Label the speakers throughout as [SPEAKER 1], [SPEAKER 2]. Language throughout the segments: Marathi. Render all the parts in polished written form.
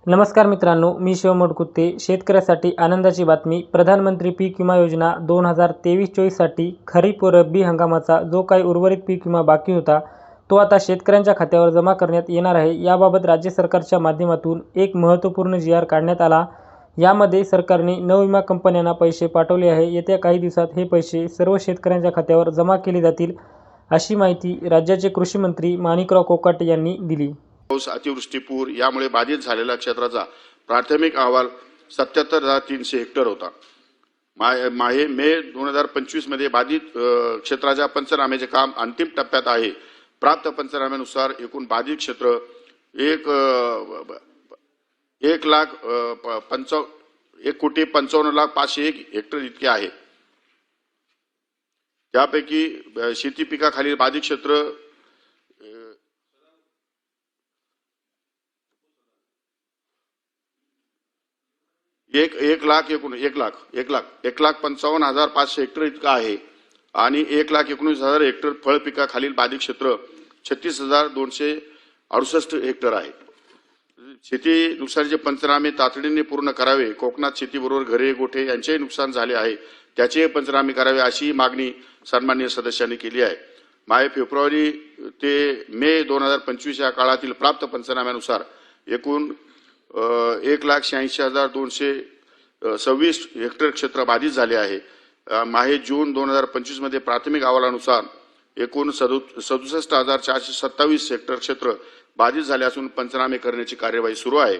[SPEAKER 1] नमस्कार मित्रांनो, मी शिव मोडकुत्ते. शेतकऱ्यासाठी आनंदाची बातमी. प्रधानमंत्री पीक विमा योजना 2023-24 साठी खरीप व रब्बी हंगामाचा जो काही उर्वरित पीक विमा बाकी होता, तो आता शेतकऱ्यांच्या खात्यावर जमा करण्यात येणार आहे. याबाबत राज्य सरकारच्या माध्यमातून एक महत्त्वपूर्ण जी.आर. काढण्यात आला. यामध्ये सरकारने नवविमा कंपन्यांना पैसे पाठवले आहे. येत्या काही दिवसात हे पैसे सर्व शेतकऱ्यांच्या खात्यावर जमा केले जातील, अशी माहिती राज्याचे कृषी मंत्री माणिकराव कोकाटे यांनी दिली.
[SPEAKER 2] पाऊस, अतिवृष्टी, पूर यामुळे बाधित झालेल्या क्षेत्राचा प्राथमिक अहवाल 77,300 हेक्टर होता. मे 2025 मध्ये बाधित क्षेत्राच्या पंचनाम्याचे काम अंतिम टप्प्यात आहे. प्राप्त पंचनाम्यानुसार एकूण बाधित क्षेत्र 1,55,501 हेक्टर इतके आहे. त्यापैकी शेती पिकाखालील बाधित क्षेत्र 1,55,500 हेक्टर इतका आहे आणि 1,19,000 हेक्टर फळ पिकाखालील बाधित क्षेत्र 36,268 हेक्टर आहे. शेती नुकसानीचे पंचनामे तातडीने पूर्ण करावे. कोकणात शेतीबरोबर घरे, गोठे यांचेही नुकसान झाले आहे, त्याचे पंचनामे करावे अशी मागणी सन्माननीय सदस्यांनी केली आहे. फेब्रुवारी ते मे 2025 या काळातील प्राप्त पंचनाम्यानुसार एकूण 1,86,226 हेक्टर क्षेत्र बाधित झाले आहे. जून 2025 मध्ये प्राथमिक अहवालानुसार एकूण 67,427 हेक्टर क्षेत्र बाधित झाले असून पंचनामे करण्याची कार्यवाही सुरू आहे.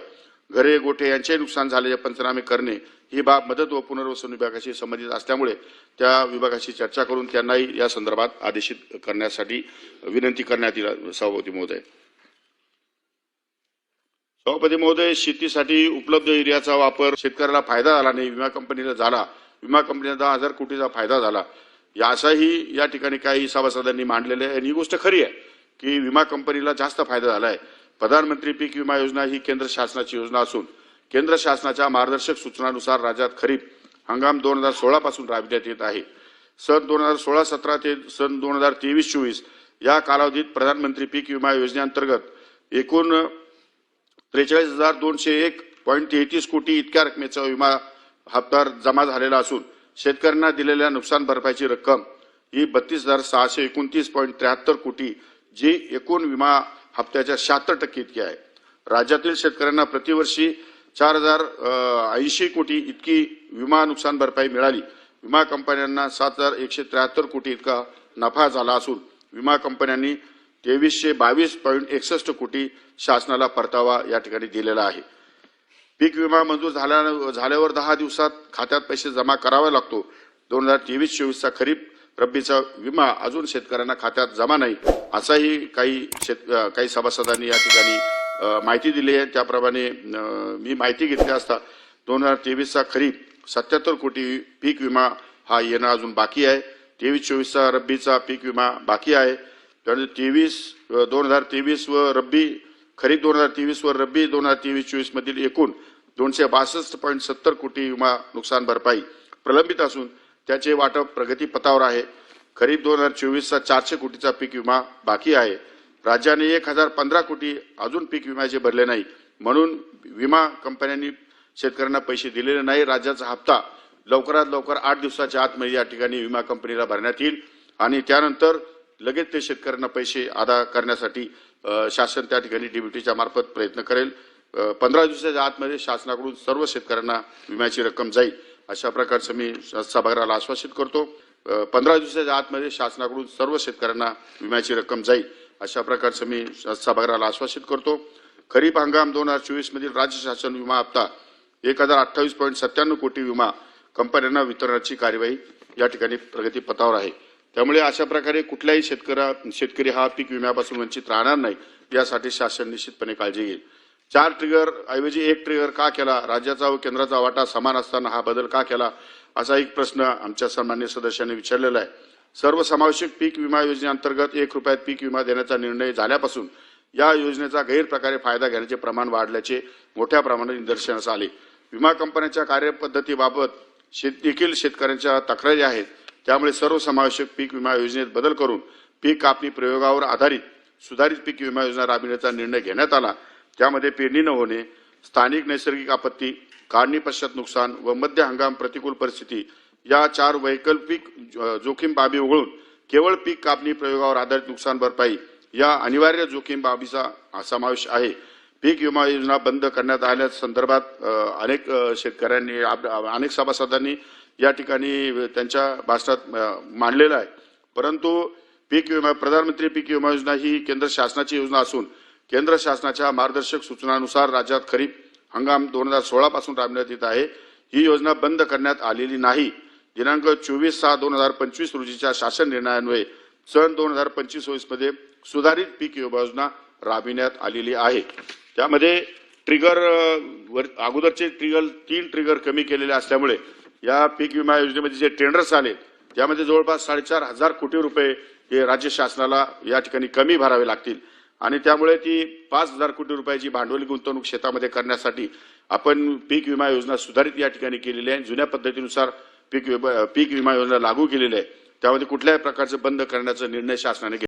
[SPEAKER 2] घरे, गोठे यांचे नुकसान झालेले पंचनामे करणे ही बाब मदत व पुनर्वसन विभागाशी संबंधित असल्यामुळे त्या विभागाशी चर्चा करून त्यांनाही या संदर्भात आदेशित करण्यासाठी विनंती करण्यात येईल. सभापती महोदय, शेतीसाठी उपलब्ध युरियाचा वापर शेतकऱ्याला फायदा झाला नाही, विमा कंपनीला झाला. विमा कंपनीला 10,000 कोटीचा फायदा झाला, असाही या ठिकाणी काही सभासदांनी मांडलेले आहे. आणि ही गोष्ट खरी आहे की विमा कंपनीला जास्त फायदा झाला आहे. प्रधानमंत्री पीक विमा योजना ही केंद्र शासनाची योजना असून केंद्र शासनाच्या मार्गदर्शक सूचनानुसार राज्यात खरीप हंगाम 2016 पासून राबविण्यात येत आहे. सन 2016-17 ते सन 2023-24 या कालावधीत प्रधानमंत्री पीक विमा योजनेअंतर्गत एकूण 43,201.33 कोटी इतक्या रकमेचा विमा हप्ता जमा झालेला असून शेतकऱ्यांना दिलेल्या नुकसान भरपाईची रक्कम ही 32,629.73 कोटी, जी एकूण विमा हप्त्याच्या 76% इतकी आहे. राज्यातील शेतकऱ्यांना प्रतिवर्षी 4,080 कोटी इतकी विमा नुकसान भरपाई मिळाली. विमा कंपन्यांना 7,173 कोटी इतका नफा झाला असून विमा कंपन्यांनी 2,322.61 कोटी शासनाला परतावा या ठिकाणी दिलेला आहे. पीक विमा मंजूर झाल्यावर 10 दिवसात खात्यात पैसे जमा करावा लागतो. 2023-24 खरीप रब्बीचा विमा अजून शेतकऱ्यांना खात्यात जमा नाही, असाही काही सभासदांनी या ठिकाणी माहिती दिली आहे. त्याप्रमाणे मी माहिती घेतली असता 2023 खरीप 77 कोटी पीक विमा हा येणं अजून बाकी आहे. 23-24 रब्बीचा पीक विमा बाकी आहे. 2023 व रब्बी खरीप 2023 व रब्बी 2023-24 मधील एकूण 262.70 कोटी विमा नुकसान भरपाई प्रलंबित असून त्याचे वाटप प्रगतीपथावर आहे. खरीप 2024 400 कोटीचा पीक विमा बाकी आहे. राज्याने 1,015 कोटी अजून पीक विम्याचे भरले नाही, म्हणून विमा कंपन्यांनी शेतकऱ्यांना पैसे दिलेले नाही. राज्याचा हप्ता लवकरात लवकर 8 दिवसाच्या आतमध्ये या ठिकाणी विमा कंपनीला भरण्यात येईल आणि त्यानंतर लगेच ते शेतकऱ्यांना पैसे अदा करण्यासाठी शासन त्या ठिकाणी डीबीटीच्या मार्फत प्रयत्न करेल. 15 दिवसाच्या आतमध्ये शासनाकडून सर्व शेतकऱ्यांना विम्याची रक्कम जाईल, अशा प्रकारचं मी सभागृहाला आश्वासित करतो. 15 दिवसाच्या आतमध्ये शासनाकडून सर्व शेतकऱ्यांना विम्याची रक्कम जाईल, अशा प्रकारचं मी सभागृहाला आश्वासित करतो. खरीप हंगाम 2024 मधील राज्य शासन विमा हप्ता 1,028.97 कोटी विमा कंपन्यांना वितरणाची कार्यवाही या ठिकाणी प्रगतीपथावर आहे. त्यामुळे अशा प्रकारे कुठल्याही शेतकरी हा पीक विम्यापासून वंचित राहणार नाही, यासाठी शासन निश्चितपणे काळजी घेईल. 4 ट्रिगर ऐवजी 1 ट्रिगर का केला? राज्याचा व केंद्राचा वाटा समान असताना हा बदल का केला, असा एक प्रश्न आमच्या सन्माननीय सदस्यांनी विचारलेला आहे. सर्वसमावेशक पीक विमा योजनेअंतर्गत 1 रुपयात पीक विमा देण्याचा निर्णय झाल्यापासून या योजनेचा गैरप्रकारे फायदा घेण्याचे प्रमाण वाढल्याचे मोठ्या प्रमाणात निदर्शनास आले. विमा कंपन्यांच्या कार्यपद्धतीबाबत देखील शेतकऱ्यांच्या तक्रारी आहेत. त्यामुळे सर्वसमावेशक पीक विमा योजनेत बदल करून पीक कापणी प्रयोगावर आधारित सुधारित पीक विमा योजना राबविण्याचा निर्णय घेण्यात आला. त्यामध्ये पेरणी न होणे, स्थानिक नैसर्गिक आपत्ती, काढणी पश्चात नुकसान व मध्य हंगाम प्रतिकूल परिस्थिती या 4 वैकल्पिक जोखीम बाबी वगळून केवळ पीक कापणी प्रयोगावर आधारित नुकसान भरपाई या अनिवार्य जोखीम बाबीचा समावेश आहे. पीक विमा योजना बंद करण्यात आल्या संदर्भात अनेक शेतकऱ्यांनी अनेक सभासदांनी या ठिकाणी त्यांच्या भाषणात मांडलेलं आहे. परंतु प्रधानमंत्री पीक विमा योजना ही केंद्र शासनाची योजना असून केंद्र शासनाच्या मार्गदर्शक सूचनानुसार राज्यात खरीप हंगाम 2016 पासून राबविण्यात येत आहे. ही योजना बंद करण्यात आलेली नाही. दिनांक 24/6/2025 रोजीच्या शासन निर्णयान्वये सन 2025-26 मध्ये सुधारित पीक विमा योजना राबविण्यात आलेली आहे. त्यामध्ये ट्रिगर अगोदरचे 3 ट्रिगर कमी केलेले असल्यामुळे या पीक विमा योजनेमध्ये जे टेंडर्स आले त्यामध्ये जवळपास 4,500 कोटी रुपये हे राज्य शासनाला या ठिकाणी कमी भरावे लागतील आणि त्यामुळे ती 5,000 कोटी रुपयाची भांडवली गुंतवणूक शेतामध्ये करण्यासाठी आपण पीक विमा योजना सुधारित या ठिकाणी केलेली आहे. जुन्या पद्धतीनुसार पीक विमा योजना लागू केलेली आहे. त्यामध्ये कुठल्याही प्रकारचे बंद करण्याचा निर्णय शासनाने